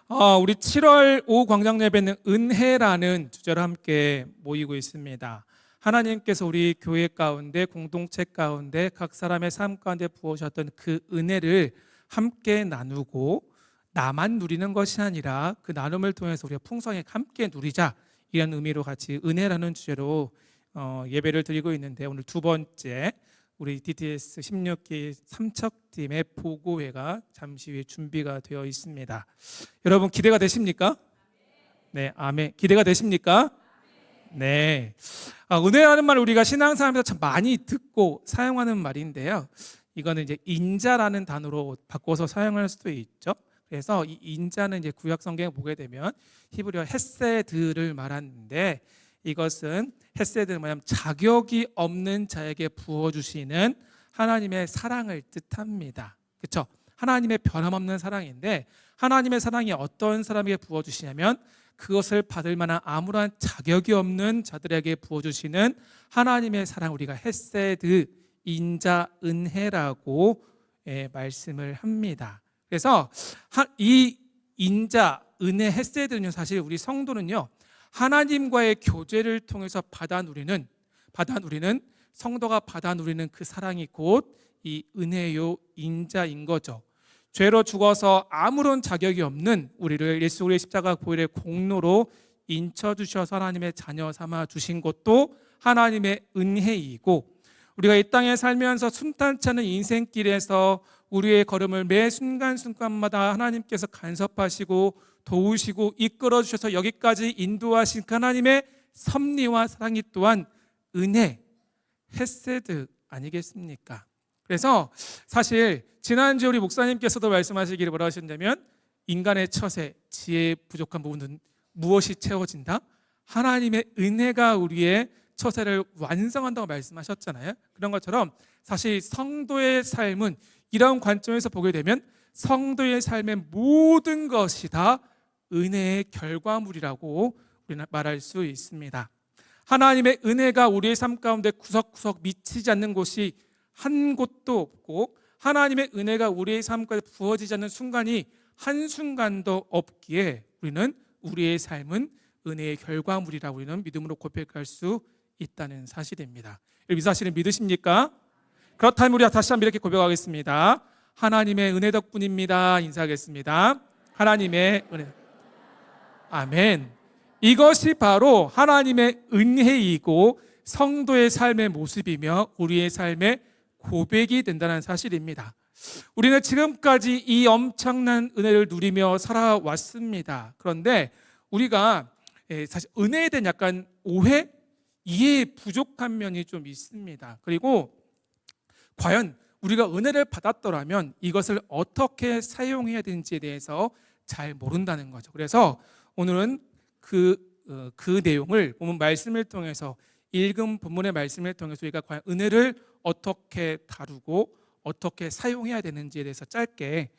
우리 7월 오후 광장 예배는 은혜라는 주제로 함께 모이고 있습니다. 하나님께서 우리 교회 가운데, 공동체 가운데, 각 사람의 삶 가운데 부어주셨던 그 은혜를 함께 나누고 나만 누리는 것이 아니라 그 나눔을 통해서 우리가 풍성하게 함께 누리자, 이런 의미로 같이 은혜라는 주제로 예배를 드리고 있는데, 오늘 두 번째 우리 DTS 16기 삼척팀의 보고회가 잠시 후에 준비가 되어 있습니다. 여러분 기대가 되십니까? 네, 아멘. 기대가 되십니까? 네. 은혜라는 말 우리가 신앙생활에서 참 많이 듣고 사용하는 말인데요. 이거는 이제 인자라는 단어로 바꿔서 사용할 수도 있죠. 그래서 이 인자는 이제 구약 성경에 보게 되면 히브리어 헤세드를 말하는데, 이것은 헤세드는 뭐냐면 자격이 없는 자에게 부어주시는 하나님의 사랑을 뜻합니다. 그렇죠? 하나님의 변함없는 사랑인데, 하나님의 사랑이 어떤 사람에게 부어주시냐면 그것을 받을 만한 아무런 자격이 없는 자들에게 부어주시는 하나님의 사랑, 우리가 헤세드, 인자, 은혜라고 말씀을 합니다. 그래서 이 인자, 은혜, 헤세드는요, 사실 우리 성도는요, 하나님과의 교제를 통해서 받아 누리는 성도가 받아 누리는 그 사랑이 곧 이 은혜요, 인자인 거죠. 죄로 죽어서 아무런 자격이 없는 우리를 예수 그리스도의 십자가 보혈의 공로로 인쳐 주셔서 하나님의 자녀 삼아 주신 것도 하나님의 은혜이고, 우리가 이 땅에 살면서 순탄치 않은 인생길에서 우리의 걸음을 매 순간순간마다 하나님께서 간섭하시고 도우시고 이끌어 주셔서 여기까지 인도하신 그 하나님의 섭리와 사랑이 또한 은혜, 헤세드 아니겠습니까? 그래서 사실 지난주에 우리 목사님께서도 말씀하시기를 뭐라 하셨냐면, 인간의 처세, 지혜에 부족한 부분은 무엇이 채워진다? 하나님의 은혜가 우리의 처세를 완성한다고 말씀하셨잖아요. 그런 것처럼 사실 성도의 삶은 이런 관점에서 보게 되면 성도의 삶의 모든 것이 다 은혜의 결과물이라고 우리는 말할 수 있습니다. 하나님의 은혜가 우리의 삶 가운데 구석구석 미치지 않는 곳이 한 곳도 없고, 하나님의 은혜가 우리의 삶 가운데 부어지지 않는 순간이 한순간도 없기에 우리는 우리의 삶은 은혜의 결과물이라고 우리는 믿음으로 고백할 수 있다는 사실입니다. 이 사실을 믿으십니까? 그렇다면 우리가 다시 한번 이렇게 고백하겠습니다. 하나님의 은혜 덕분입니다. 인사하겠습니다. 하나님의 은혜. 아멘. 이것이 바로 하나님의 은혜이고 성도의 삶의 모습이며 우리의 삶의 고백이 된다는 사실입니다. 우리는 지금까지 이 엄청난 은혜를 누리며 살아왔습니다. 그런데 우리가 사실 은혜에 대한 약간 오해, 이해 부족한 면이 좀 있습니다. 그리고 과연 우리가 은혜를 받았더라면 이것을 어떻게 사용해야 되는지에 대해서 잘 모른다는 거죠. 그래서 오늘은 그 내용을 본문 말씀을 통해서, 읽은 본문의 말씀을 통해서 우리가 과연 은혜를 어떻게 다루고 어떻게 사용해야 되는지에 대해서 짧게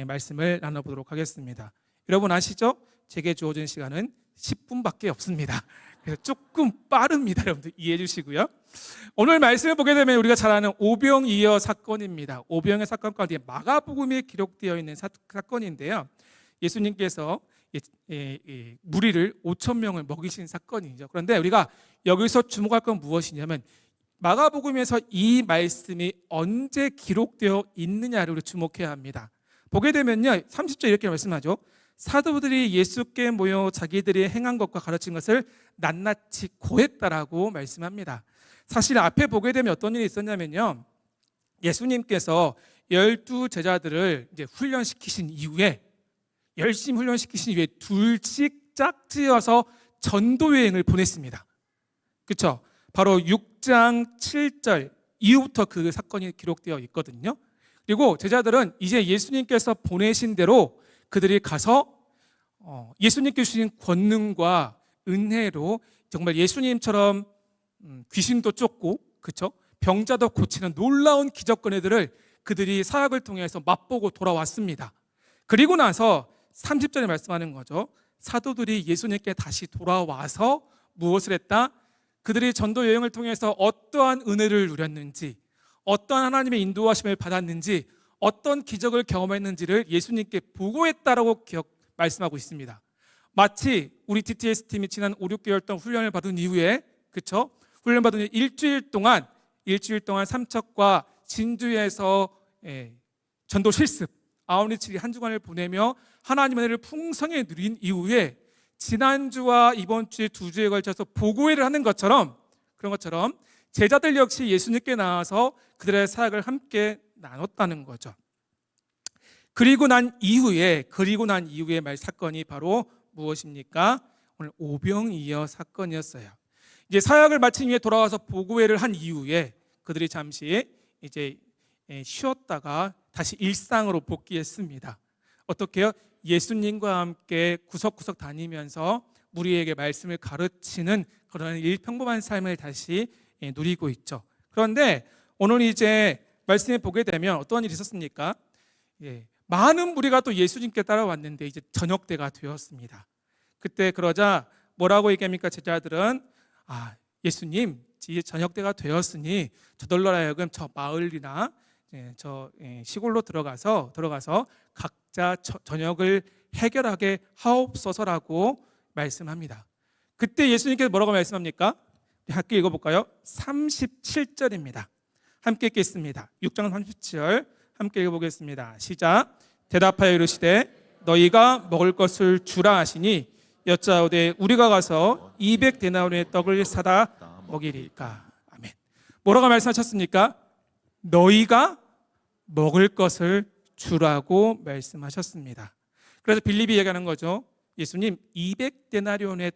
말씀을 나눠보도록 하겠습니다. 여러분 아시죠? 제게 주어진 시간은 10분밖에 없습니다. 그래서 조금 빠릅니다. 여러분들 이해해 주시고요. 오늘 말씀을 보게 되면 우리가 잘 아는 오병이어 사건입니다. 오병이어 사건 가운데 마가복음에 기록되어 있는 사건인데요. 예수님께서 무리를 5,000명을 먹이신 사건이죠. 그런데 우리가 여기서 주목할 건 무엇이냐면, 마가복음에서 이 말씀이 언제 기록되어 있느냐를 우리 주목해야 합니다. 보게 되면요, 30절 이렇게 말씀하죠. 사도들이 예수께 모여 자기들이 행한 것과 가르친 것을 낱낱이 고했다라고 말씀합니다. 사실 앞에 보게 되면 어떤 일이 있었냐면요, 예수님께서 12 제자들을 이제 훈련시키신 이후에, 열심히 훈련시키신 이후에 둘씩 짝지어서 전도 여행을 보냈습니다. 그렇죠? 바로 6장 7절 이후부터 그 사건이 기록되어 있거든요. 그리고 제자들은 이제 예수님께서 보내신 대로 그들이 가서 예수님께 주신 권능과 은혜로 정말 예수님처럼 귀신도 쫓고, 그렇죠? 병자도 고치는 놀라운 기적 은혜들을 그들이 사역을 통해서 맛보고 돌아왔습니다. 그리고 나서 30절에 말씀하는 거죠. 사도들이 예수님께 다시 돌아와서 무엇을 했다? 그들이 전도 여행을 통해서 어떠한 은혜를 누렸는지, 어떠한 하나님의 인도하심을 받았는지, 어떤 기적을 경험했는지를 예수님께 보고했다라고 말씀하고 있습니다. 마치 우리 DTS 팀이 지난 5, 6개월 동안 훈련을 받은 이후에, 그렇죠? 훈련 받은 이후에 일주일 동안 삼척과 진주에서 전도 실습 아웃리치 한 주간을 보내며 하나님의 은혜를 풍성히 누린 이후에 지난주와 이번 주에 2주에 걸쳐서 보고회를 하는 것처럼, 그런 것처럼 제자들 역시 예수님께 나와서 그들의 사역을 함께 나눴다는 거죠. 그리고 난 이후에 말 사건이 바로 무엇입니까? 오늘 오병이어 사건이었어요. 이제 사역을 마친 후에 돌아와서 보고회를 한 이후에 그들이 잠시 이제 쉬었다가 다시 일상으로 복귀했습니다. 어떻게요? 예수님과 함께 구석구석 다니면서 우리에게 말씀을 가르치는 그런 일평범한 삶을 다시 누리고 있죠. 그런데 오늘 이제 말씀에 보게 되면 어떤 일이 있었습니까? 많은 무리가 또 예수님께 따라왔는데 이제 저녁 때가 되었습니다. 그때 그러자 뭐라고 얘기합니까? 제자들은 예수님, 이제 저녁 때가 되었으니 저들로 하여금 저 마을이나 저 시골로 들어가서 각자 저녁을 해결하게 하옵소서라고 말씀합니다. 그때 예수님께서 뭐라고 말씀합니까? 함께 읽어볼까요? 37절입니다. 함께 읽겠습니다. 6장 37절 함께 읽어보겠습니다. 시작. 대답하여 이르시되 너희가 먹을 것을 주라 하시니 여짜오되 우리가 가서 200데나리온의 떡을 사다 먹이리까. 아멘. 뭐라고 말씀하셨습니까? 너희가 먹을 것을 주라고 말씀하셨습니다. 그래서 빌립이 얘기하는 거죠. 예수님 200데나리온의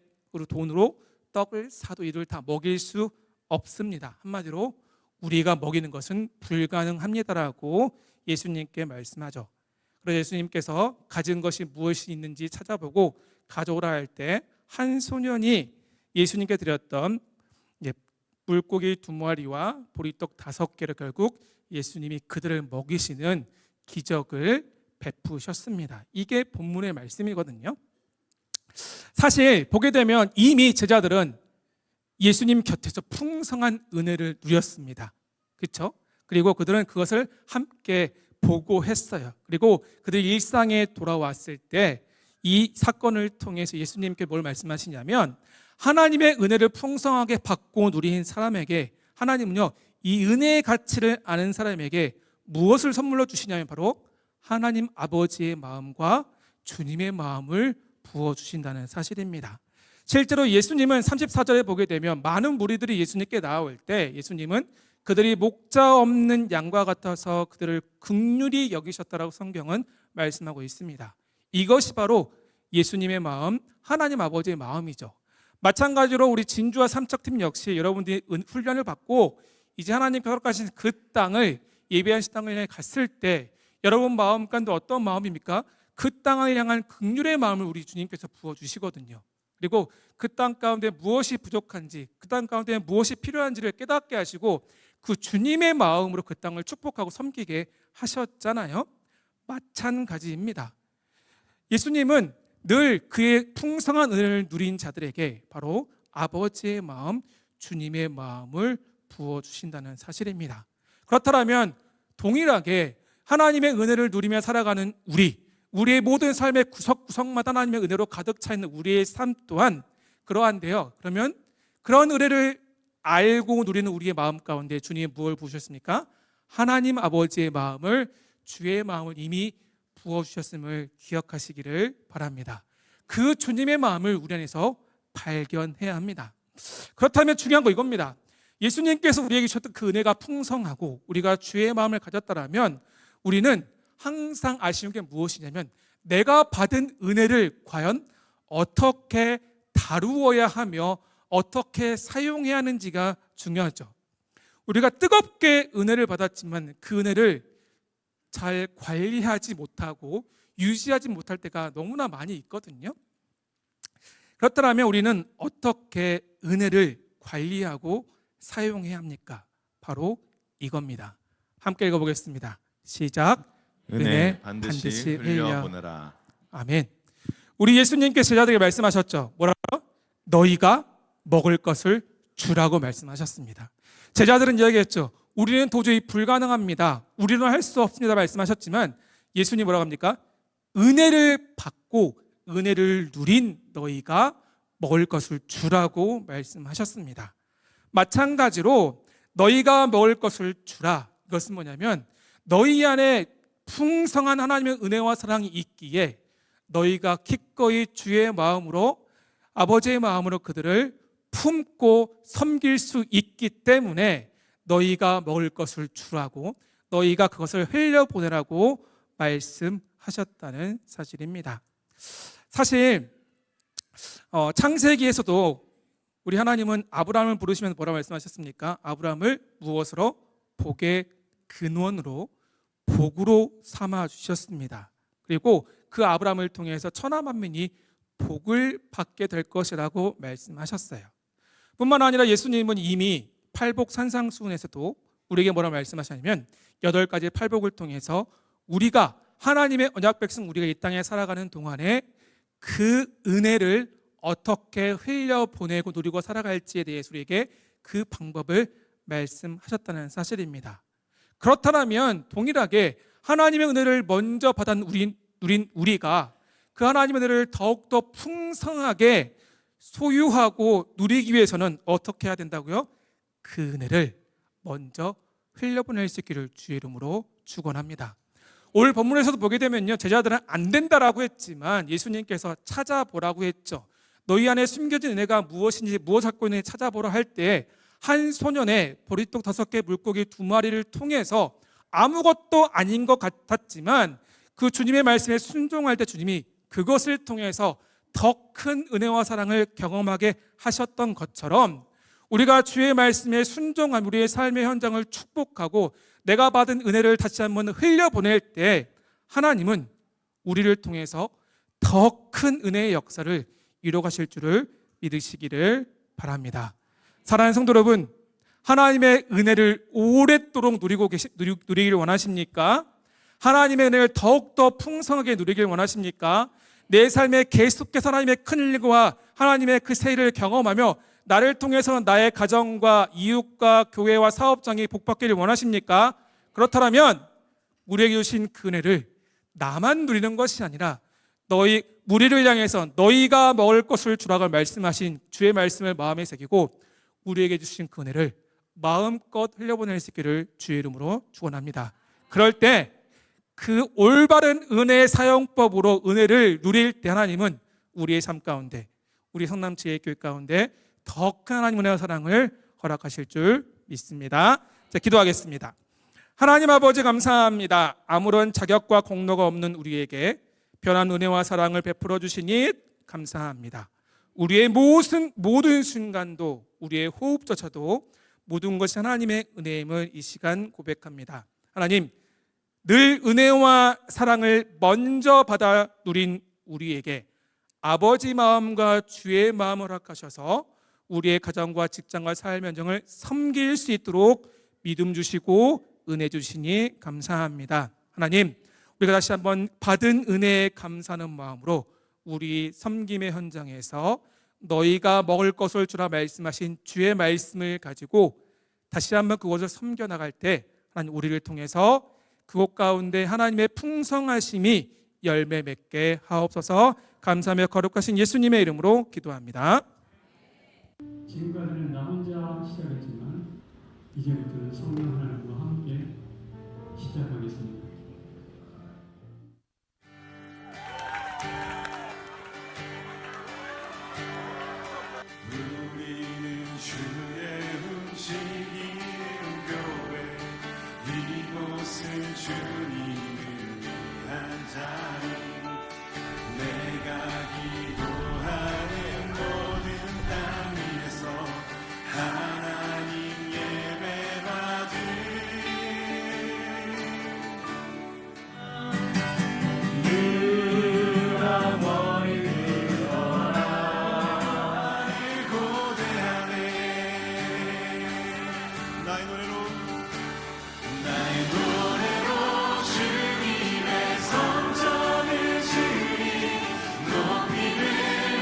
돈으로 떡을 사도 이를 다 먹일 수 없습니다. 한마디로 우리가 먹이는 것은 불가능합니다라고 예수님께 말씀하죠. 그래서 예수님께서 가진 것이 무엇이 있는지 찾아보고 가져오라 할 때 한 소년이 예수님께 드렸던 물고기 2마리와 보리떡 5개를 결국 예수님이 그들을 먹이시는 기적을 베푸셨습니다. 이게 본문의 말씀이거든요. 사실 보게 되면 이미 제자들은 예수님 곁에서 풍성한 은혜를 누렸습니다. 그렇죠? 그리고 그들은 그것을 함께 보고했어요. 그리고 그들이 일상에 돌아왔을 때 이 사건을 통해서 예수님께 뭘 말씀하시냐면 하나님의 은혜를 풍성하게 받고 누린 사람에게 하나님은요, 이 은혜의 가치를 아는 사람에게 무엇을 선물로 주시냐면 바로 하나님 아버지의 마음과 주님의 마음을 부어주신다는 사실입니다. 실제로 예수님은 34절에 보게 되면 많은 무리들이 예수님께 나올 때 예수님은 그들이 목자 없는 양과 같아서 그들을 긍휼히 여기셨다라고 성경은 말씀하고 있습니다. 이것이 바로 예수님의 마음, 하나님 아버지의 마음이죠. 마찬가지로 우리 진주와 삼척팀 역시 여러분들이 훈련을 받고 이제 하나님께서 허락하신 그 땅을, 예비하신 땅을 향해 갔을 때 여러분 마음 가운데 어떤 마음입니까? 그 땅을 향한 긍휼의 마음을 우리 주님께서 부어주시거든요. 그리고 그 땅 가운데 무엇이 부족한지, 그 땅 가운데 무엇이 필요한지를 깨닫게 하시고 그 주님의 마음으로 그 땅을 축복하고 섬기게 하셨잖아요. 마찬가지입니다. 예수님은 늘 그의 풍성한 은혜를 누린 자들에게 바로 아버지의 마음, 주님의 마음을 부어주신다는 사실입니다. 그렇다면 동일하게 하나님의 은혜를 누리며 살아가는 우리의 모든 삶의 구석구석마다 하나님의 은혜로 가득 차 있는 우리의 삶 또한 그러한데요. 그러면 그런 은혜를 알고 누리는 우리의 마음 가운데 주님이 무엇을 부으셨습니까? 하나님 아버지의 마음을, 주의 마음을 이미 부어주셨음을 기억하시기를 바랍니다. 그 주님의 마음을 우리 안에서 발견해야 합니다. 그렇다면 중요한 거 이겁니다. 예수님께서 우리에게 주셨던 그 은혜가 풍성하고 우리가 주의 마음을 가졌다면 우리는 항상 아쉬운 게 무엇이냐면 내가 받은 은혜를 과연 어떻게 다루어야 하며 어떻게 사용해야 하는지가 중요하죠. 우리가 뜨겁게 은혜를 받았지만 그 은혜를 잘 관리하지 못하고 유지하지 못할 때가 너무나 많이 있거든요. 그렇다면 우리는 어떻게 은혜를 관리하고 사용해야 합니까? 바로 이겁니다. 함께 읽어보겠습니다. 시작. 은혜 반드시 흘려보내라. 아멘. 우리 예수님께서 제자들에게 말씀하셨죠. 뭐라고? 너희가 먹을 것을 주라고 말씀하셨습니다. 제자들은 이야기했죠. 우리는 도저히 불가능합니다. 우리는 할 수 없습니다 말씀하셨지만 예수님 뭐라고 합니까? 은혜를 받고 은혜를 누린 너희가 먹을 것을 주라고 말씀하셨습니다. 마찬가지로 너희가 먹을 것을 주라, 이것은 뭐냐면 너희 안에 풍성한 하나님의 은혜와 사랑이 있기에 너희가 기꺼이 주의 마음으로, 아버지의 마음으로 그들을 품고 섬길 수 있기 때문에 너희가 먹을 것을 주라고, 너희가 그것을 흘려보내라고 말씀하셨다는 사실입니다. 사실 창세기에서도 우리 하나님은 아브라함을 부르시면서 뭐라고 말씀하셨습니까? 아브라함을 무엇으로? 복의 근원으로, 복으로 삼아 주셨습니다. 그리고 그 아브라함을 통해서 천하 만민이 복을 받게 될 것이라고 말씀하셨어요. 뿐만 아니라 예수님은 이미 팔복 산상수훈에서도 우리에게 뭐라고 말씀하셨냐면 8가지 팔복을 통해서 우리가 하나님의 언약 백성, 우리가 이 땅에 살아가는 동안에 그 은혜를 어떻게 흘려보내고 누리고 살아갈지에 대해서 우리에게 그 방법을 말씀하셨다는 사실입니다. 그렇다면 동일하게 하나님의 은혜를 먼저 받은 누린 우리가 그 하나님의 은혜를 더욱더 풍성하게 소유하고 누리기 위해서는 어떻게 해야 된다고요? 그 은혜를 먼저 흘려보낼 수 있기를 주의 이름으로 축원합니다. 오늘 본문에서도 보게 되면요, 제자들은 안 된다라고 했지만 예수님께서 찾아보라고 했죠. 너희 안에 숨겨진 은혜가 무엇인지, 무엇을 갖고 있는지 찾아보라 할 때 한 소년의 보리떡 5개, 물고기 2마리를 통해서 아무것도 아닌 것 같았지만 그 주님의 말씀에 순종할 때 주님이 그것을 통해서 더 큰 은혜와 사랑을 경험하게 하셨던 것처럼 우리가 주의 말씀에 순종한 우리의 삶의 현장을 축복하고 내가 받은 은혜를 다시 한번 흘려보낼 때 하나님은 우리를 통해서 더 큰 은혜의 역사를 이루어가실 줄을 믿으시기를 바랍니다. 사랑하는 성도 여러분, 하나님의 은혜를 오랫도록 누리기를 원하십니까? 하나님의 은혜를 더욱더 풍성하게 누리길 원하십니까? 내 삶에 계속해서 하나님의 큰일과 하나님의 그 세일을 경험하며 나를 통해서 나의 가정과 이웃과 교회와 사업장이 복받기를 원하십니까? 그렇다면 우리에게 주신 그 은혜를 나만 누리는 것이 아니라 우리를 향해서 너희가 먹을 것을 주라고 말씀하신 주의 말씀을 마음에 새기고 우리에게 주신 그 은혜를 마음껏 흘려보낼 수 있기를 주의 이름으로 축원합니다. 그럴 때 그 올바른 은혜의 사용법으로 은혜를 누릴 때 하나님은 우리의 삶 가운데, 우리 성남지혜교회 가운데 더 큰 하나님 은혜와 사랑을 허락하실 줄 믿습니다. 자, 기도하겠습니다. 하나님 아버지 감사합니다. 아무런 자격과 공로가 없는 우리에게 변한 은혜와 사랑을 베풀어 주시니 감사합니다. 우리의 모든 순간도, 우리의 호흡조차도 모든 것이 하나님의 은혜임을 이 시간 고백합니다. 하나님, 늘 은혜와 사랑을 먼저 받아 누린 우리에게 아버지 마음과 주의 마음을 허락하셔서 우리의 가정과 직장과 삶 현장을 섬길 수 있도록 믿음 주시고 은혜 주시니 감사합니다. 하나님, 우리가 다시 한번 받은 은혜에 감사하는 마음으로 우리 섬김의 현장에서 너희가 먹을 것을 주라 말씀하신 주의 말씀을 가지고 다시 한번 그것을 섬겨나갈 때 하나님 우리를 통해서 그곳 가운데 하나님의 풍성하심이 열매 맺게 하옵소서. 감사하며 거룩하신 예수님의 이름으로 기도합니다. 지금까지는 나 혼자 시작했지만 이제부터는 성령 하나님과 함께 시작하겠습니다. 우리는 주의 움직이는 교회, 이곳은 주님을 위한 자리. 내가 기도하는 모든 땅 위에서 하나님 예배받으리. 누가 머리 들어라 나를 고대하네. 나의 노래로 주님의 성전을 주리 높이를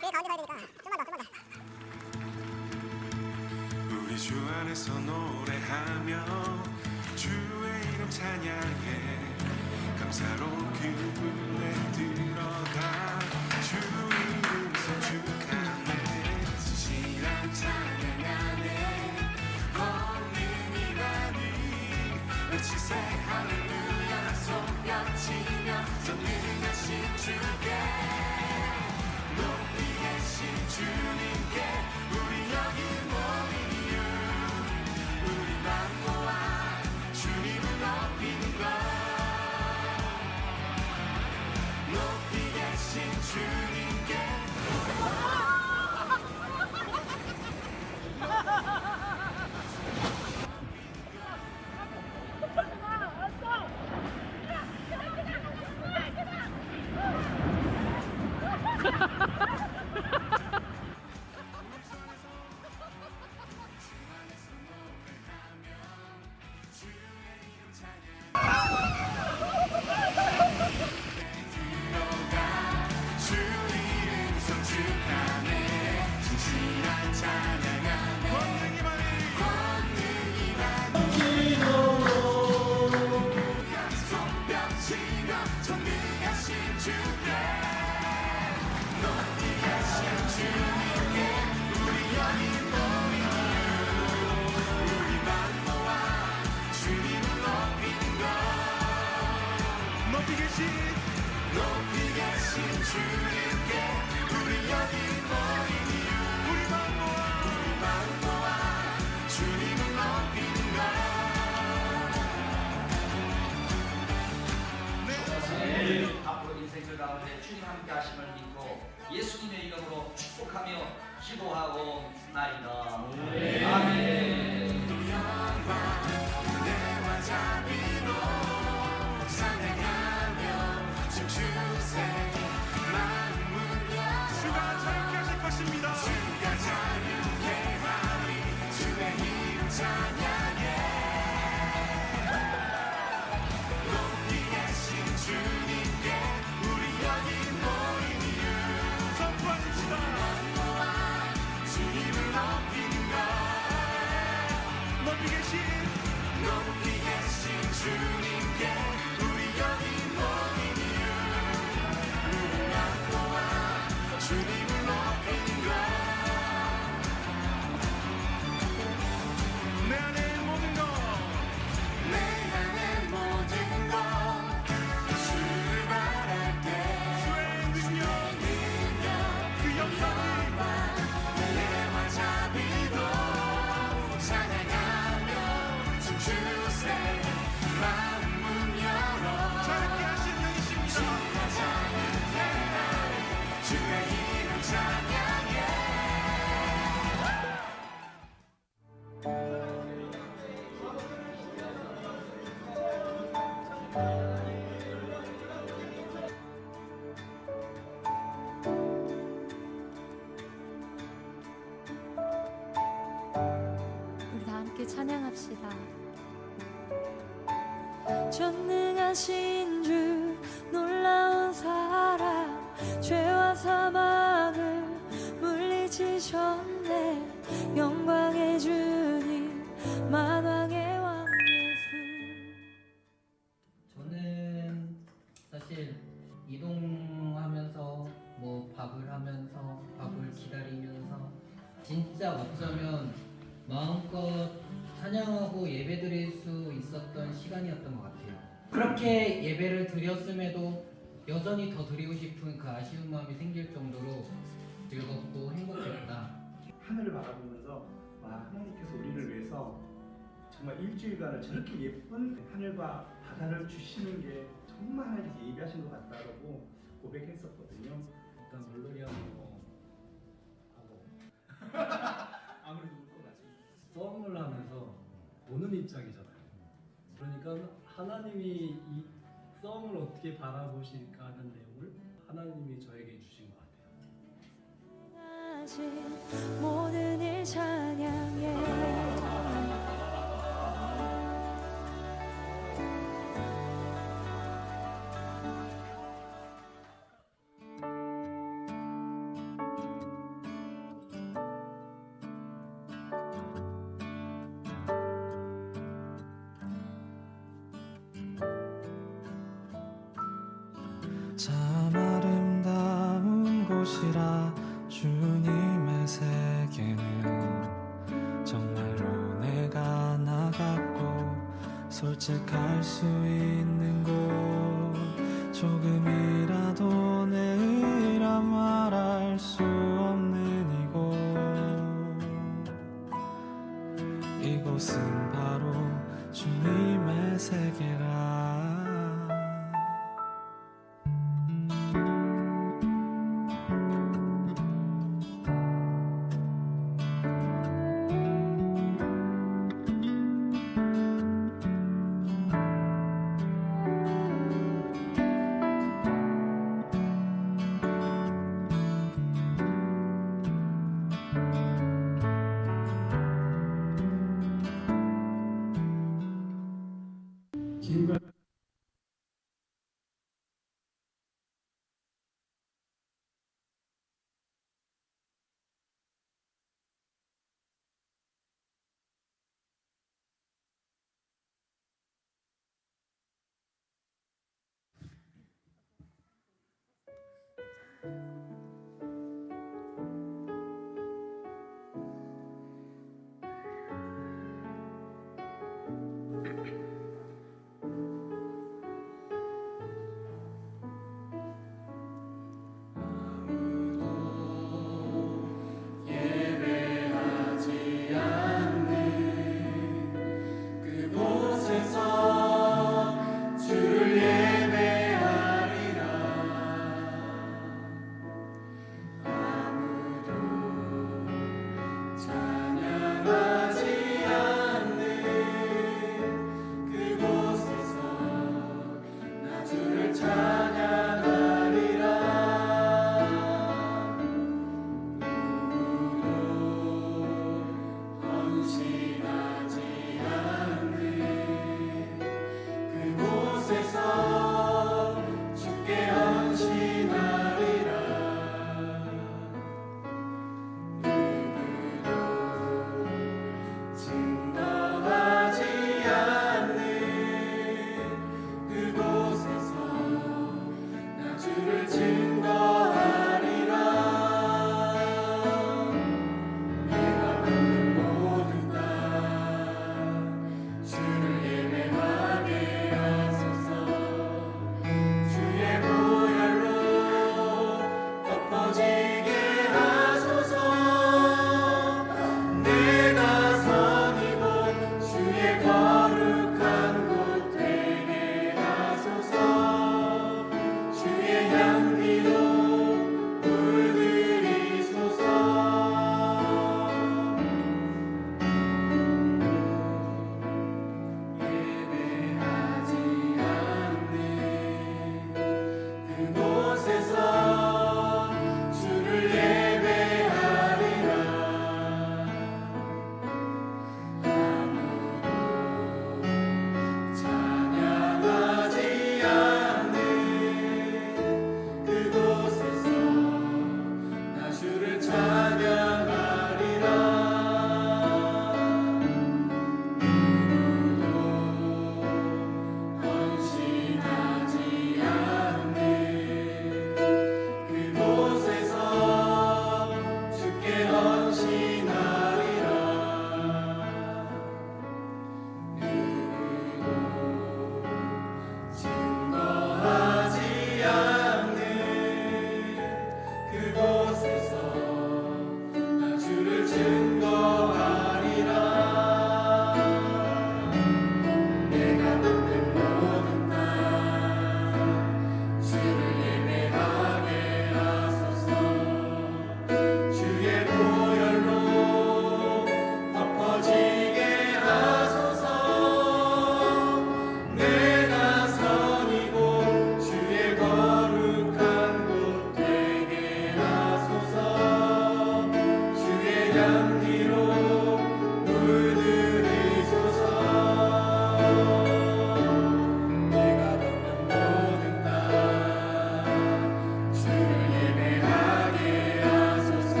교회 가운데 가야 되니까 좀만 더. 우리 주 안에서 노래하며 주의 이름 찬양해 감사로 그분에 들어가 주 이름 선축하네 진실한 찬양 안에 권능이 많이 외치세 할렐루야 손뼉치며 전능하신 주께 높이 계신 주님께 우리 여기 모인 이유 우리만 모아 주님을 높이는 것 높이 계신 주님께 주 이름 선축하네 진실한 찬양하네 권능이 많이 손뼉치며 전능하신 주께 높이 계신 주님께 우리 여기 모인 이유 우리만 모아 주님을 높이는 것 높이 계신 주님께 우리 여기 모인 이유 우리만 모아 주님을 높이는 것 앞으로 인생들 가운데 주님 함께 하심을 믿고 예수님의 이름으로 축복하며 기도하고 나이다. 아멘. 은혜와 자비로 찬양하며 춤추세 마음은 주가 자유케 하실 것입니다 주가 자유케 하리 주의 이름 찬양해 높이 계신 주님께 우리 여기 모인 이유 선포하십시다 모아 주님을 높이는 것 높이 계신 주님께 우리 여기 모인 이유 우리만 모아 주님을 높이는 것 내 안에 모든 것 주를 바랄 때 주의 능력 그 영광과 은혜와 자비도 찬양하며 춤추세 마음 문 열어 자유케 하신 영이십니다 주가 자유케 하리 주의 이름 찬양해 우리 다 함께 찬양합시다. 전능하신 주 놀라운 사랑 죄와 사망을 물리치셨네 영광의 주님 만왕의 왕 예수. 저는 사실 이동하면서 뭐 밥을 하면서 밥을 기다리면서 진짜 어쩌면 마음껏 찬양하고 예배드릴 수 있었던 시간이었던 것 같아요. 그렇게 예배를 드렸음에도 여전히 더 드리고 싶은 그 아쉬운 마음이 생길 정도로 즐겁고 행복했다. 하늘을 바라보면서 와, 하나님께서 우리를 위해서 정말 일주일간을 저렇게 예쁜 하늘과 바다를 주시는 게 정말 하나님께서 예비하신 것 같다고 고백했었거든요. 일단 물놀이 하고 아무래도 울 것 같습니다. 썸을 하면서 보는 입장이잖아요. 그러니까 하나님이 이 썸을 어떻게 바라보실까 하는 내용을 하나님이 저에게 주신 것 같아요. 모든 일 찬양해. 곳이라 주님의 세계는 정말로 내가 나갔고 솔직할 수 있는 곳 조금이라도 내 의라 말할 수 없는 이곳은 바로 주님의 세계라.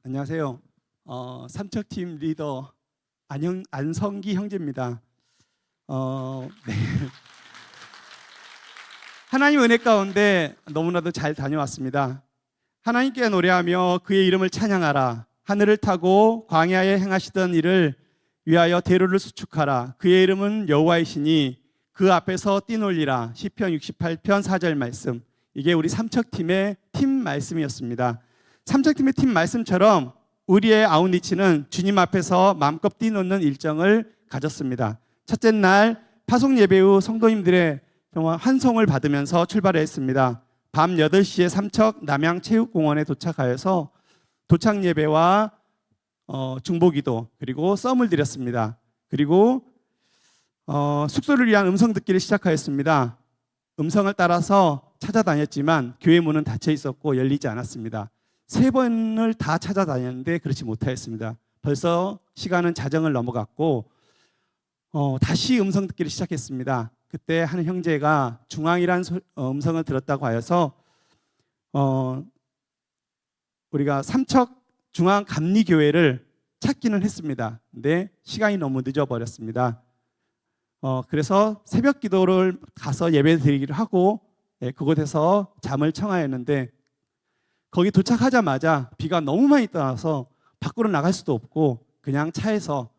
안녕하세요. 삼척팀 리더 안성기 형제입니다. 네. 하나님 은혜 가운데 너무나도 잘 다녀왔습니다. 하나님께 노래하며 그의 이름을 찬양하라. 하늘을 타고 광야에 행하시던 일을 위하여 대로를 수축하라. 그의 이름은 여호와이시니 그 앞에서 뛰놀리라. 시편 68편 4절 말씀. 이게 우리 삼척팀의 팀 말씀이었습니다. 삼척팀의 팀 말씀처럼 우리의 아웃리치는 주님 앞에서 마음껏 뛰노는 일정을 가졌습니다. 첫째 날 파송 예배 후 성도님들의 정말 환송을 받으면서 출발했습니다. 밤 8시에 삼척 남양체육공원에 도착하여서 도착 예배와 중보기도 그리고 썸을 드렸습니다. 그리고 숙소를 위한 음성 듣기를 시작하였습니다. 음성을 따라서 찾아다녔지만 교회 문은 닫혀 있었고 열리지 않았습니다. 3번을 다 찾아다녔는데 그렇지 못하였습니다. 벌써 시간은 자정을 넘어갔고 다시 음성 듣기를 시작했습니다. 그때 한 형제가 중앙이란 음성을 들었다고 하여서 우리가 삼척 중앙 감리교회를 찾기는 했습니다. 근데 시간이 너무 늦어버렸습니다. 그래서 새벽 기도를 가서 예배 드리기를 하고 그곳에서 잠을 청하였는데 거기 도착하자마자 비가 너무 많이 떠나서 밖으로 나갈 수도 없고 그냥 차에서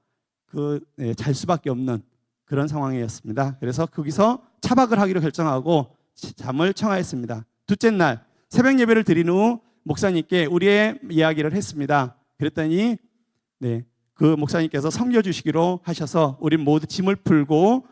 잘 수밖에 없는 그런 상황이었습니다. 그래서 거기서 차박을 하기로 결정하고 잠을 청하였습니다. 둘째 날 새벽 예배를 드린 후 목사님께 우리의 이야기를 했습니다. 그랬더니 그 목사님께서 섬겨주시기로 하셔서 우리 모두 짐을 풀고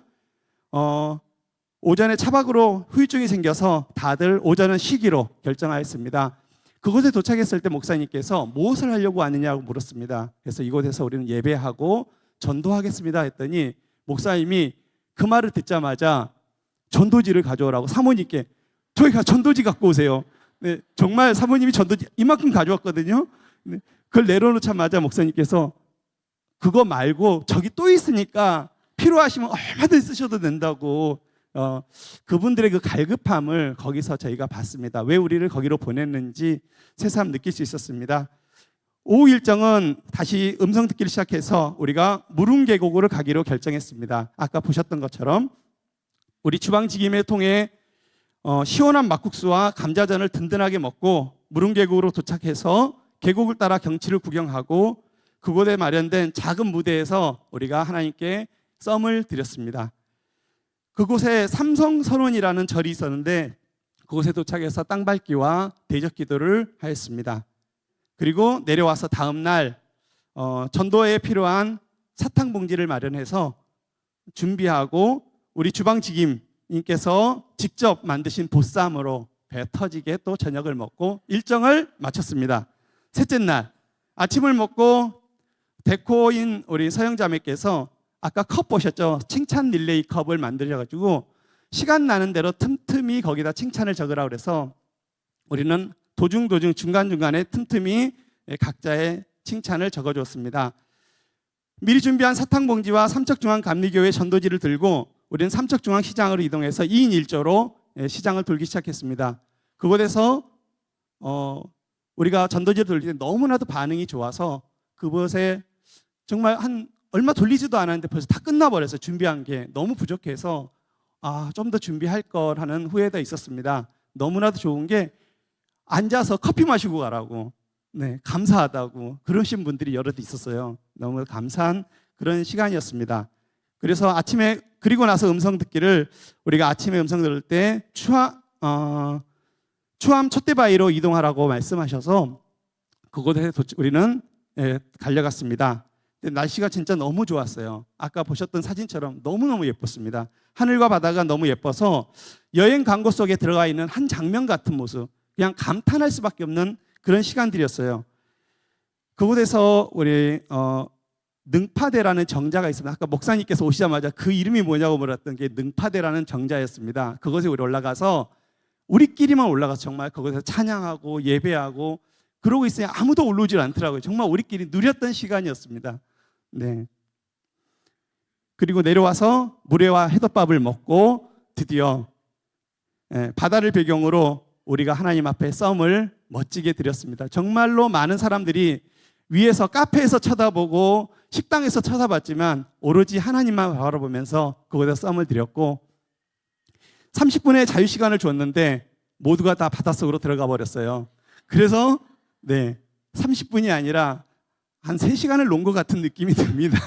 오전에 차박으로 후유증이 생겨서 다들 오전은 쉬기로 결정하였습니다. 그곳에 도착했을 때 목사님께서 무엇을 하려고 왔느냐고 물었습니다. 그래서 이곳에서 우리는 예배하고 전도하겠습니다 했더니 목사님이 그 말을 듣자마자 전도지를 가져오라고 사모님께 저희가 전도지 갖고 오세요. 네, 정말 사모님이 전도지 이만큼 가져왔거든요. 네, 그걸 내려놓자마자 목사님께서 그거 말고 저기 또 있으니까 필요하시면 얼마든지 쓰셔도 된다고 그분들의 그 갈급함을 거기서 저희가 봤습니다. 왜 우리를 거기로 보냈는지 새삼 느낄 수 있었습니다. 오후 일정은 다시 음성 듣기를 시작해서 우리가 무릉계곡으로 가기로 결정했습니다. 아까 보셨던 것처럼 우리 주방지김에 통해 시원한 막국수와 감자전을 든든하게 먹고 무릉계곡으로 도착해서 계곡을 따라 경치를 구경하고 그곳에 마련된 작은 무대에서 우리가 하나님께 썸을 드렸습니다. 그곳에 삼성선원이라는 절이 있었는데 그곳에 도착해서 땅밟기와 대적기도를 하였습니다. 그리고 내려와서 다음 날 전도에 필요한 사탕봉지를 마련해서 준비하고 우리 주방지김님께서 직접 만드신 보쌈으로 배 터지게 또 저녁을 먹고 일정을 마쳤습니다. 셋째 날 아침을 먹고 데코인 우리 서영자매께서 아까 컵 보셨죠? 칭찬 릴레이 컵을 만들어가지고 시간 나는 대로 틈틈이 거기다 칭찬을 적으라고 그래서 우리는 도중 중간중간에 틈틈이 각자의 칭찬을 적어줬습니다. 미리 준비한 사탕봉지와 삼척중앙감리교회 전도지를 들고 우리는 삼척중앙시장으로 이동해서 2인 1조로 시장을 돌기 시작했습니다. 그곳에서 우리가 전도지를 돌릴 때 너무나도 반응이 좋아서 그곳에 정말 얼마 돌리지도 않았는데 벌써 다 끝나버려서 준비한 게 너무 부족해서 좀 더 준비할 걸 하는 후회가 있었습니다. 너무나도 좋은 게 앉아서 커피 마시고 가라고 감사하다고 그러신 분들이 여럿 있었어요. 너무 감사한 그런 시간이었습니다. 그래서 아침에 그리고 나서 음성 듣기를 우리가 아침에 음성 들을 때 추암 촛대바위로 이동하라고 말씀하셔서 그곳에 우리는 달려갔습니다. 날씨가 진짜 너무 좋았어요. 아까 보셨던 사진처럼 너무너무 예뻤습니다. 하늘과 바다가 너무 예뻐서 여행 광고 속에 들어가 있는 한 장면 같은 모습, 그냥 감탄할 수밖에 없는 그런 시간들이었어요. 그곳에서 우리 능파대라는 정자가 있습니다. 아까 목사님께서 오시자마자 그 이름이 뭐냐고 물었던 게 능파대라는 정자였습니다. 그곳에 우리 올라가서 우리끼리만 올라가서 정말 그곳에서 찬양하고 예배하고 그러고 있으니 아무도 올라오질 않더라고요. 정말 우리끼리 누렸던 시간이었습니다. 네. 그리고 내려와서 물회와 회덮밥을 먹고 드디어 바다를 배경으로 우리가 하나님 앞에 썸을 멋지게 드렸습니다. 정말로 많은 사람들이 위에서 카페에서 쳐다보고 식당에서 쳐다봤지만 오로지 하나님만 바라보면서 그곳에 썸을 들였고 30분의 자유 시간을 줬는데 모두가 다 바닷속으로 들어가 버렸어요. 그래서 30분이 아니라 한 3시간을 논 것 같은 느낌이 듭니다.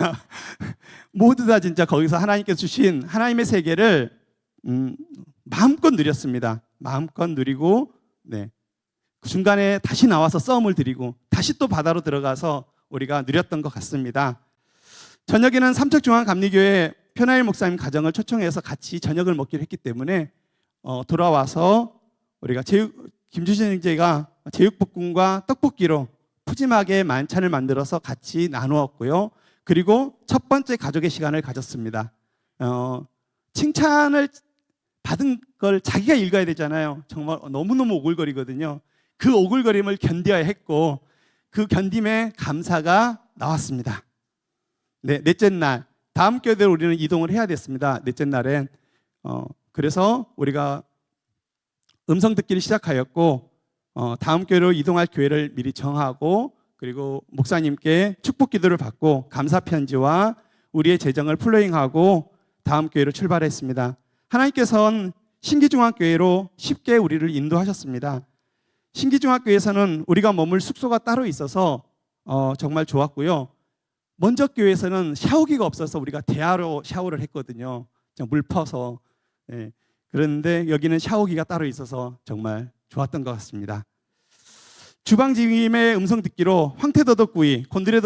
모두 다 진짜 거기서 하나님께서 주신 하나님의 세계를 마음껏 누렸습니다. 마음껏 누리고 그 중간에 다시 나와서 썸을 들이고 다시 또 바다로 들어가서 우리가 누렸던 것 같습니다. 저녁에는 삼척중앙감리교회 표나일 목사님 가정을 초청해서 같이 저녁을 먹기로 했기 때문에 돌아와서 우리가 김주신 형제가 제육볶음과 떡볶이로 푸짐하게 만찬을 만들어서 같이 나누었고요. 그리고 첫 번째 가족의 시간을 가졌습니다. 칭찬을 받은 걸 자기가 읽어야 되잖아요. 정말 너무너무 오글거리거든요. 그 오글거림을 견뎌야 했고 그 견딤에 감사가 나왔습니다. 넷째 날 다음 교회로 우리는 이동을 해야 됐습니다. 넷째 날엔 그래서 우리가 음성 듣기를 시작하였고 다음 교회로 이동할 교회를 미리 정하고 그리고 목사님께 축복 기도를 받고 감사 편지와 우리의 재정을 플로잉하고 다음 교회로 출발했습니다. 하나님께서는 신기중앙교회로 쉽게 우리를 인도하셨습니다. 신기중앙교회에서는 우리가 머물 숙소가 따로 있어서 정말 좋았고요. 먼저 교회에서는 샤워기가 없어서 우리가 대야로 샤워를 했거든요. 그냥 물 퍼서. 그런데 여기는 샤워기가 따로 있어서 정말 좋았던 것 같습니다. 주방짐의 음성 듣기로 황태더덕구이, 곤드레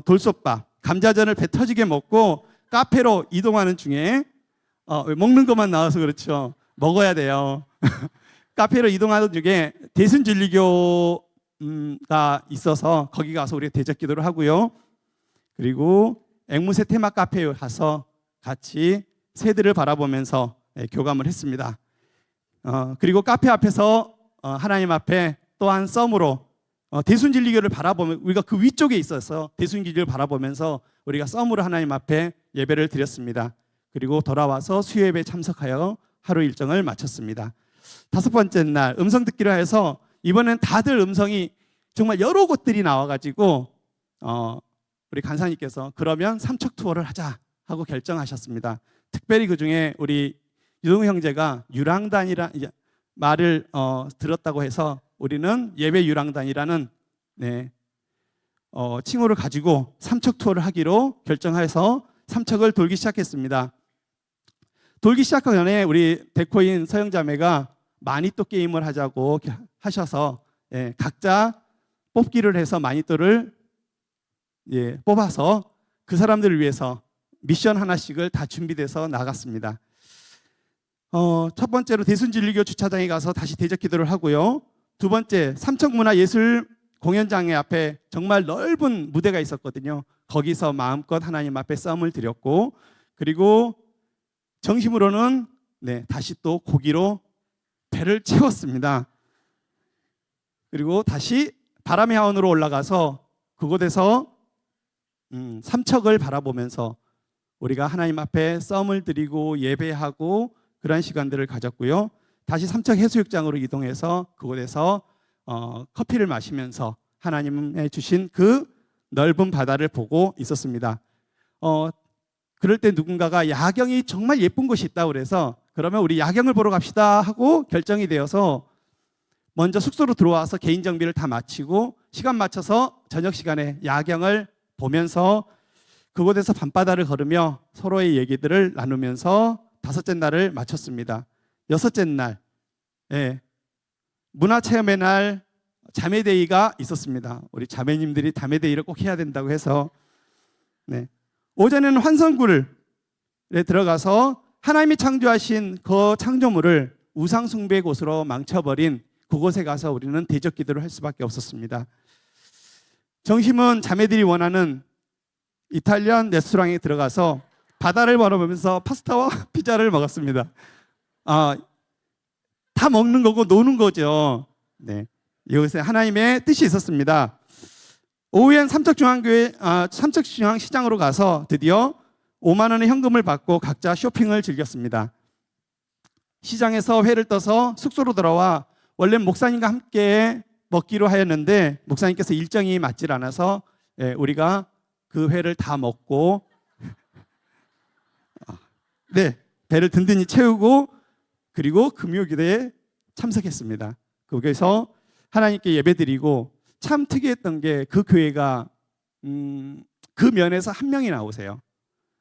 돌솥밥, 감자전을 배 터지게 먹고 카페로 이동하는 중에 먹는 것만 나와서 그렇죠. 먹어야 돼요. 카페로 이동하는 중에 대순진리교가 있어서 거기 가서 우리가 대적 기도를 하고요. 그리고 앵무새 테마 카페에 가서 같이 새들을 바라보면서 교감을 했습니다. 그리고 카페 앞에서 하나님 앞에 또한 썸으로 대순진리교를 바라보면 우리가 그 위쪽에 있어서 대순진리교를 바라보면서 우리가 썸으로 하나님 앞에 예배를 드렸습니다. 그리고 돌아와서 수요예배에 참석하여 하루 일정을 마쳤습니다. 다섯 번째 날 음성 듣기로 해서 이번엔 다들 음성이 정말 여러 곳들이 나와가지고 우리 간사님께서 그러면 삼척 투어를 하자 하고 결정하셨습니다. 특별히 그 중에 우리 유동 형제가 유랑단이라 말을 들었다고 해서 우리는 예배 유랑단이라는 칭호를 가지고 삼척 투어를 하기로 결정해서 삼척을 돌기 시작했습니다. 돌기 시작하기 전에 우리 데코인 서영자매가 마니또 게임을 하자고 하셔서 각자 뽑기를 해서 마니또를 뽑아서 그 사람들을 위해서 미션 하나씩을 다 준비돼서 나갔습니다. 첫 번째로 대순진리교 주차장에 가서 다시 대적 기도를 하고요. 두 번째 삼척문화예술 공연장의 앞에 정말 넓은 무대가 있었거든요. 거기서 마음껏 하나님 앞에 썸을 드렸고 그리고 정심으로는 다시 또 고기로 배를 채웠습니다. 그리고 다시 바람의 하원으로 올라가서 그곳에서 삼척을 바라보면서 우리가 하나님 앞에 썸을 드리고 예배하고 그러한 시간들을 가졌고요. 다시 삼척 해수욕장으로 이동해서 그곳에서 커피를 마시면서 하나님의 주신 그 넓은 바다를 보고 있었습니다. 그럴 때 누군가가 야경이 정말 예쁜 곳이 있다고 그래서 그러면 우리 야경을 보러 갑시다 하고 결정이 되어서 먼저 숙소로 들어와서 개인 정비를 다 마치고 시간 맞춰서 저녁 시간에 야경을 보면서 그곳에서 밤바다를 걸으며 서로의 얘기들을 나누면서 다섯째 날을 마쳤습니다. 여섯째 날 문화체험의 날 자매데이가 있었습니다. 우리 자매님들이 자매데이를 꼭 해야 된다고 해서 오전에는 환성굴에 들어가서 하나님이 창조하신 그 창조물을 우상숭배의 곳으로 망쳐버린 그곳에 가서 우리는 대적 기도를 할 수밖에 없었습니다. 정심은 자매들이 원하는 이탈리안 레스토랑에 들어가서 바다를 바라보면서 파스타와 피자를 먹었습니다. 다 먹는 거고 노는 거죠. 여기서 하나님의 뜻이 있었습니다. 오후엔 삼척중앙시장으로 가서 드디어 5만 원의 현금을 받고 각자 쇼핑을 즐겼습니다. 시장에서 회를 떠서 숙소로 돌아와 원래 목사님과 함께 먹기로 하였는데 목사님께서 일정이 맞질 않아서 우리가 그 회를 다 먹고 배를 든든히 채우고 그리고 금요기도에 참석했습니다. 거기서 하나님께 예배드리고 참 특이했던 게 그 교회가 그 면에서 한 명이 나오세요.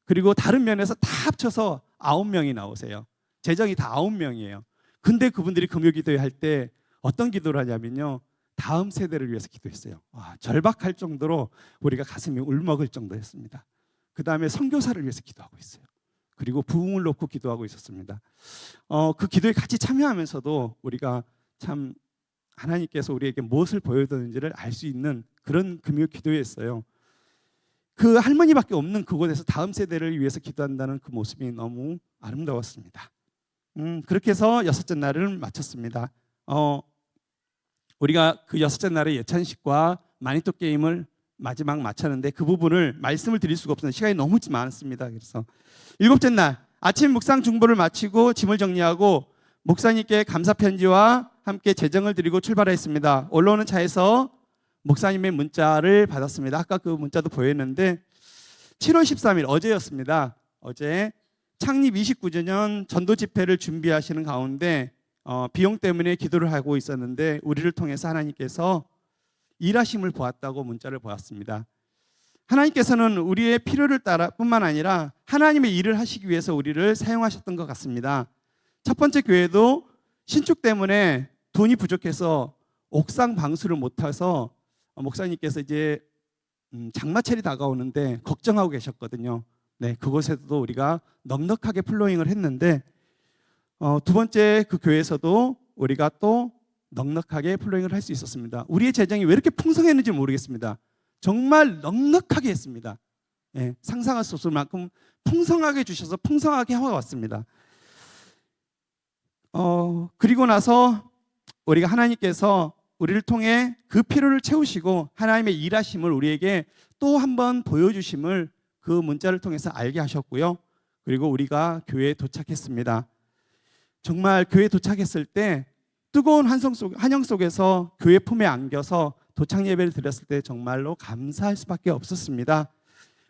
그리고 다른 면에서 다 합쳐서 9명이 나오세요. 재정이 다 9명이에요. 근데 그분들이 금요기도회 할 때 어떤 기도를 하냐면요, 다음 세대를 위해서 기도했어요. 와, 절박할 정도로 우리가 가슴이 울먹을 정도였습니다. 그 다음에 선교사를 위해서 기도하고 있어요. 그리고 부흥을 놓고 기도하고 있었습니다. 그 기도에 같이 참여하면서도 우리가 참 하나님께서 우리에게 무엇을 보여주는지를 알 수 있는 그런 금요 기도였어요. 그 할머니밖에 없는 그곳에서 다음 세대를 위해서 기도한다는 그 모습이 너무 아름다웠습니다. 그렇게 해서 6째 날을 마쳤습니다. 우리가 그 6째 날의 예찬식과 마니또 게임을 마지막 마쳤는데 그 부분을 말씀을 드릴 수가 없어요. 시간이 너무 많습니다. 그래서 7째 날 아침 묵상 중보를 마치고 짐을 정리하고 목사님께 감사 편지와 함께 제정을 드리고 출발했습니다. 올라오는 차에서 목사님의 문자를 받았습니다. 아까 그 문자도 보였는데 7월 13일 어제였습니다. 어제 창립 29주년 전도 집회를 준비하시는 가운데 비용 때문에 기도를 하고 있었는데 우리를 통해서 하나님께서 일하심을 보았다고 문자를 보았습니다. 하나님께서는 우리의 필요를 따라 뿐만 아니라 하나님의 일을 하시기 위해서 우리를 사용하셨던 것 같습니다. 첫 번째 교회도 신축 때문에 돈이 부족해서 옥상 방수를 못해서 목사님께서 이제 장마철이 다가오는데 걱정하고 계셨거든요. 그곳에서도 우리가 넉넉하게 플로잉을 했는데 두 번째 그 교회에서도 우리가 또 넉넉하게 플로잉을 할 수 있었습니다. 우리의 재정이 왜 이렇게 풍성했는지 모르겠습니다. 정말 넉넉하게 했습니다. 상상할 수 없을 만큼 풍성하게 주셔서 풍성하게 해왔습니다. 그리고 나서 우리가 하나님께서 우리를 통해 그 필요를 채우시고 하나님의 일하심을 우리에게 또 한 번 보여주심을 그 문자를 통해서 알게 하셨고요. 그리고 우리가 교회에 도착했습니다. 정말 교회에 도착했을 때 뜨거운 환영 속에서 교회 품에 안겨서 도착 예배를 드렸을 때 정말로 감사할 수밖에 없었습니다.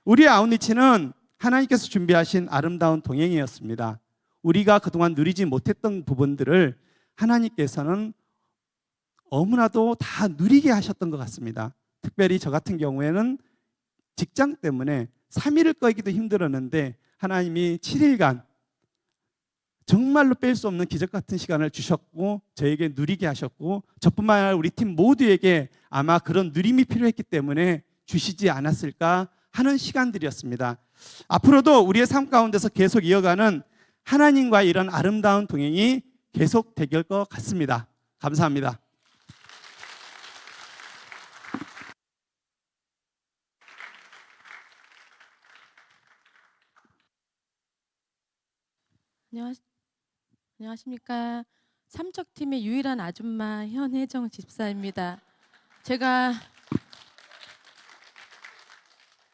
우리의 아웃리치는 하나님께서 준비하신 아름다운 동행이었습니다. 우리가 그동안 누리지 못했던 부분들을 하나님께서는 너무나도 다 누리게 하셨던 것 같습니다. 특별히 저 같은 경우에는 직장 때문에 3일을 꺼기도 힘들었는데 하나님이 7일간 정말로 뺄 수 없는 기적 같은 시간을 주셨고 저에게 누리게 하셨고 저뿐만 아니라 우리 팀 모두에게 아마 그런 누림이 필요했기 때문에 주시지 않았을까 하는 시간들이었습니다. 앞으로도 우리의 삶 가운데서 계속 이어가는 하나님과 이런 아름다운 동행이 계속 될 것 같습니다. 감사합니다. 안녕하십니까. 삼척팀의 유일한 아줌마 현혜정 집사입니다. 제가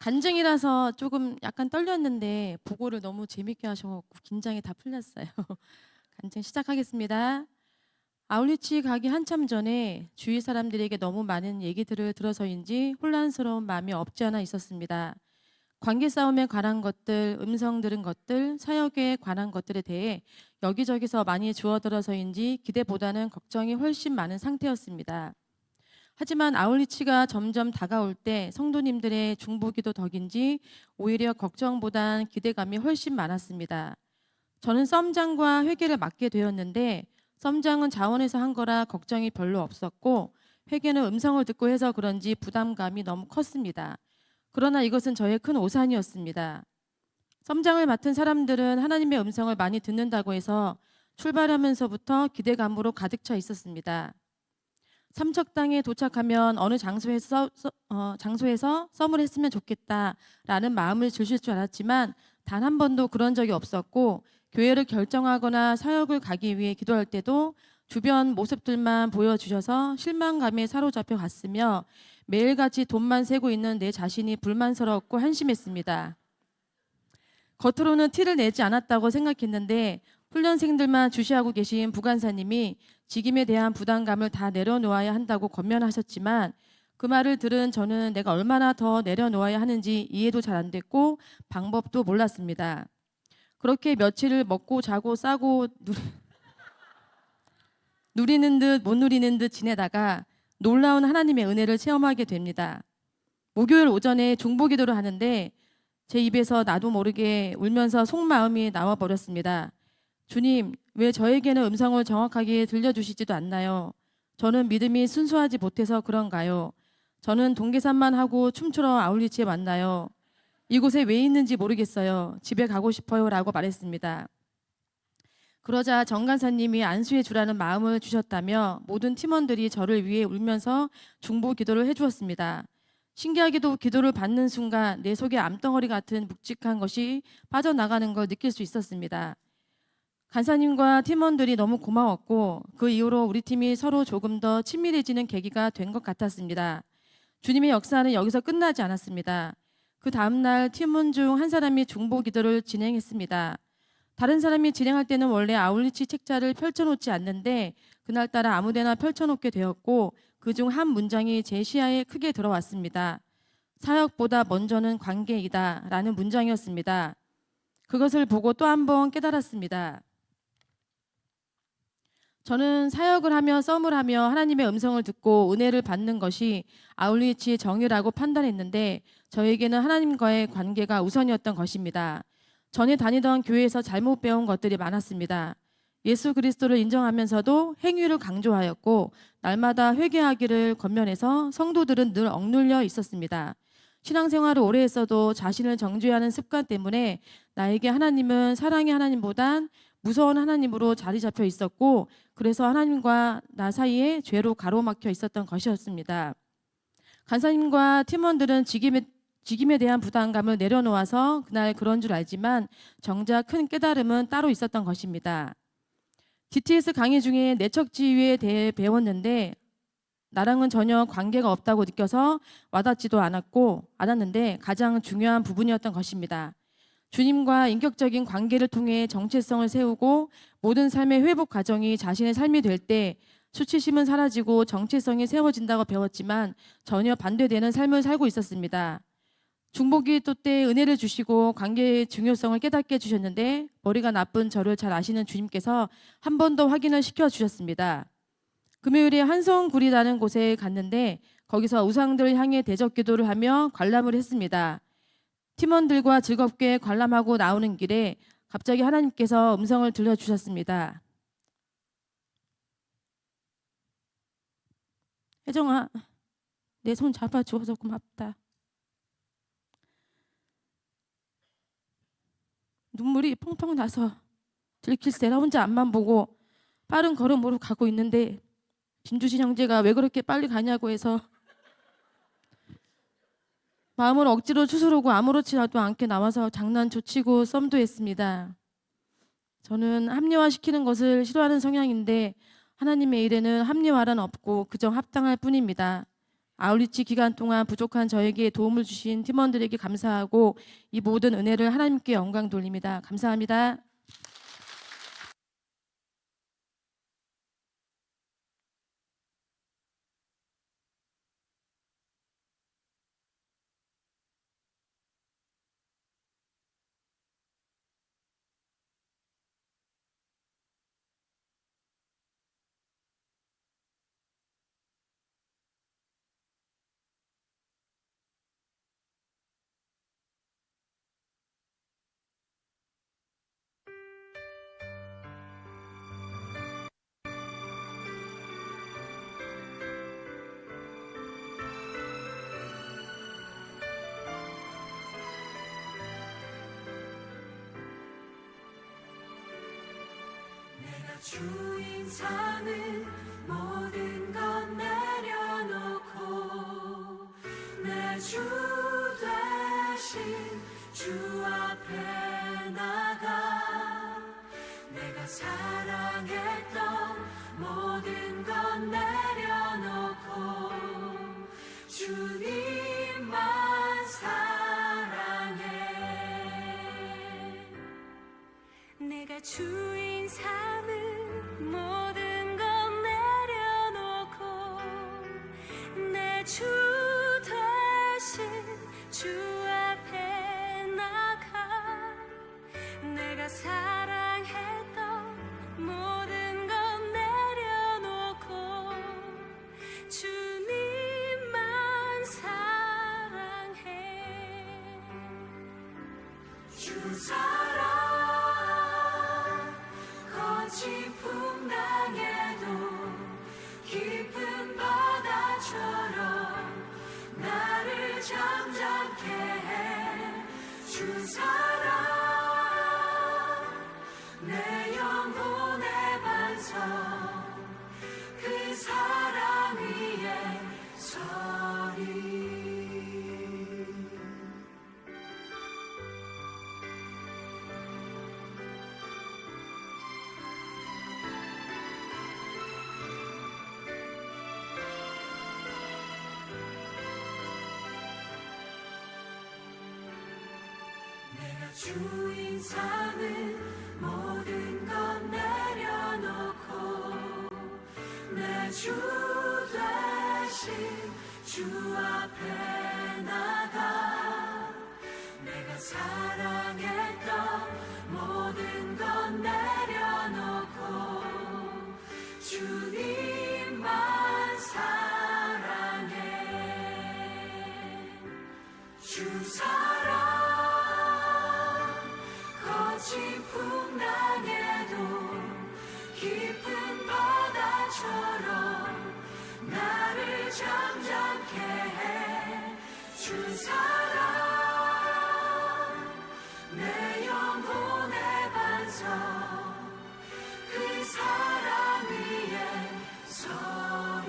간증이라서 조금 약간 떨렸는데 보고를 너무 재밌게 하셔서 긴장이 다 풀렸어요. 간증 시작하겠습니다. 아울리치 가기 한참 전에 주위 사람들에게 너무 많은 얘기들을 들어서인지 혼란스러운 마음이 없지 않아 있었습니다. 관계 싸움에 관한 것들, 음성 들은 것들, 사역에 관한 것들에 대해 여기저기서 많이 주워들어서인지 기대보다는 걱정이 훨씬 많은 상태였습니다. 하지만 아울리치가 점점 다가올 때 성도님들의 중보기도 덕인지 오히려 걱정보단 기대감이 훨씬 많았습니다. 저는 썸장과 회계를 맡게 되었는데 썸장은 자원에서 한 거라 걱정이 별로 없었고 회계는 음성을 듣고 해서 그런지 부담감이 너무 컸습니다. 그러나 이것은 저의 큰 오산이었습니다. 썸장을 맡은 사람들은 하나님의 음성을 많이 듣는다고 해서 출발하면서부터 기대감으로 가득 차 있었습니다. 삼척당에 도착하면 어느 장소에서 썸을 했으면 좋겠다라는 마음을 주실 줄 알았지만 단 한 번도 그런 적이 없었고 교회를 결정하거나 사역을 가기 위해 기도할 때도 주변 모습들만 보여주셔서 실망감에 사로잡혀 갔으며 매일같이 돈만 세고 있는 내 자신이 불만스럽고 한심했습니다. 겉으로는 티를 내지 않았다고 생각했는데 훈련생들만 주시하고 계신 부간사님이 직임에 대한 부담감을 다 내려놓아야 한다고 권면하셨지만 그 말을 들은 저는 내가 얼마나 더 내려놓아야 하는지 이해도 잘 안 됐고 방법도 몰랐습니다. 그렇게 며칠을 먹고 자고 싸고 누리는 듯 못 누리는 듯 지내다가 놀라운 하나님의 은혜를 체험하게 됩니다. 목요일 오전에 중보기도를 하는데 제 입에서 나도 모르게 울면서 속마음이 나와 버렸습니다. 주님, 왜 저에게는 음성을 정확하게 들려주시지도 않나요? 저는 믿음이 순수하지 못해서 그런가요? 저는 동계산만 하고 춤추러 아울리치에 왔나요? 이곳에 왜 있는지 모르겠어요. 집에 가고 싶어요 라고 말했습니다. 그러자 정 간사님이 안수해 주라는 마음을 주셨다며 모든 팀원들이 저를 위해 울면서 중보 기도를 해주었습니다. 신기하게도 기도를 받는 순간 내 속에 암덩어리 같은 묵직한 것이 빠져나가는 걸 느낄 수 있었습니다. 간사님과 팀원들이 너무 고마웠고 그 이후로 우리 팀이 서로 조금 더 친밀해지는 계기가 된 것 같았습니다. 주님의 역사는 여기서 끝나지 않았습니다. 그 다음날 팀원 중 한 사람이 중보 기도를 진행했습니다. 다른 사람이 진행할 때는 원래 아울리치 책자를 펼쳐놓지 않는데 그날따라 아무데나 펼쳐놓게 되었고 그중 한 문장이 제 시야에 크게 들어왔습니다. 사역보다 먼저는 관계이다 라는 문장이었습니다. 그것을 보고 또 한 번 깨달았습니다. 저는 사역을 하며 썸을 하며 하나님의 음성을 듣고 은혜를 받는 것이 아울리치의 정의라고 판단했는데 저에게는 하나님과의 관계가 우선이었던 것입니다. 전에 다니던 교회에서 잘못 배운 것들이 많았습니다. 예수 그리스도를 인정하면서도 행위를 강조하였고 날마다 회개하기를 권면해서 성도들은 늘 억눌려 있었습니다. 신앙생활을 오래 했어도 자신을 정죄하는 습관 때문에 나에게 하나님은 사랑의 하나님보단 무서운 하나님으로 자리 잡혀 있었고 그래서 하나님과 나 사이에 죄로 가로막혀 있었던 것이었습니다. 간사님과 팀원들은 직임에 대한 부담감을 내려놓아서 그날 그런 줄 알지만 정작 큰 깨달음은 따로 있었던 것입니다. DTS 강의 중에 내척지휘에 대해 배웠는데 나랑은 전혀 관계가 없다고 느껴서 와닿지도 않았는데 가장 중요한 부분이었던 것입니다. 주님과 인격적인 관계를 통해 정체성을 세우고 모든 삶의 회복 과정이 자신의 삶이 될 때 수치심은 사라지고 정체성이 세워진다고 배웠지만 전혀 반대되는 삶을 살고 있었습니다. 중보기도 때 은혜를 주시고 관계의 중요성을 깨닫게 해주셨는데 머리가 나쁜 저를 잘 아시는 주님께서 한 번 더 확인을 시켜주셨습니다. 금요일에 한성굴이라는 곳에 갔는데 거기서 우상들을 향해 대적 기도를 하며 관람을 했습니다. 팀원들과 즐겁게 관람하고 나오는 길에 갑자기 하나님께서 음성을 들려주셨습니다. 혜정아, 내 손 잡아주어서 고맙다. 눈물이 펑펑 나서 들킬세 나 혼자 앞만 보고 빠른 걸음으로 가고 있는데 김주신 형제가 왜 그렇게 빨리 가냐고 해서 마음을 억지로 추스르고 아무렇지도 않게 나와서 장난조치고 썸도 했습니다. 저는 합리화시키는 것을 싫어하는 성향인데 하나님의 일에는 합리화란 없고 그저 합당할 뿐입니다. 아울리치 기간 동안 부족한 저에게 도움을 주신 팀원들에게 감사하고 이 모든 은혜를 하나님께 영광 돌립니다. 감사합니다. 내가 주인 삼은 모든 것 내려놓고 내 주 대신 주 앞에 나가 내가 사랑했던 모든 것 내려놓고 주님만 사랑해 내가 주인 삼은 모든 것 내 주 대신 주 앞에 나가 내가 사랑했던 모든 건 내려놓고 주님만 사랑해. 주 사랑 거친 풍랑에도 깊은 바다처럼 나를 잠잠케 해. 주 사랑 내 영혼의 반석 그 사랑 위에 서리. 내가 주인 삼은 모든 것 내려놓고 내 주 대신 주 앞에 나가 내가 사랑했던 모든 것 내려놓고 주님만 사랑해. 주 사랑 거친 풍랑에도 깊은 바다처럼 나를 잠잠케 해. 주 사랑 내 영혼의 반석 그 사랑 위에 서리.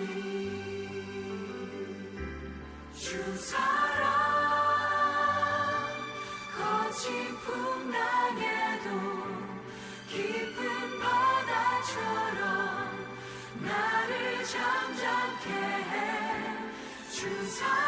주 사랑 거친 풍랑에도 깊은 바다처럼 나를 잠잠케 해. 주 사랑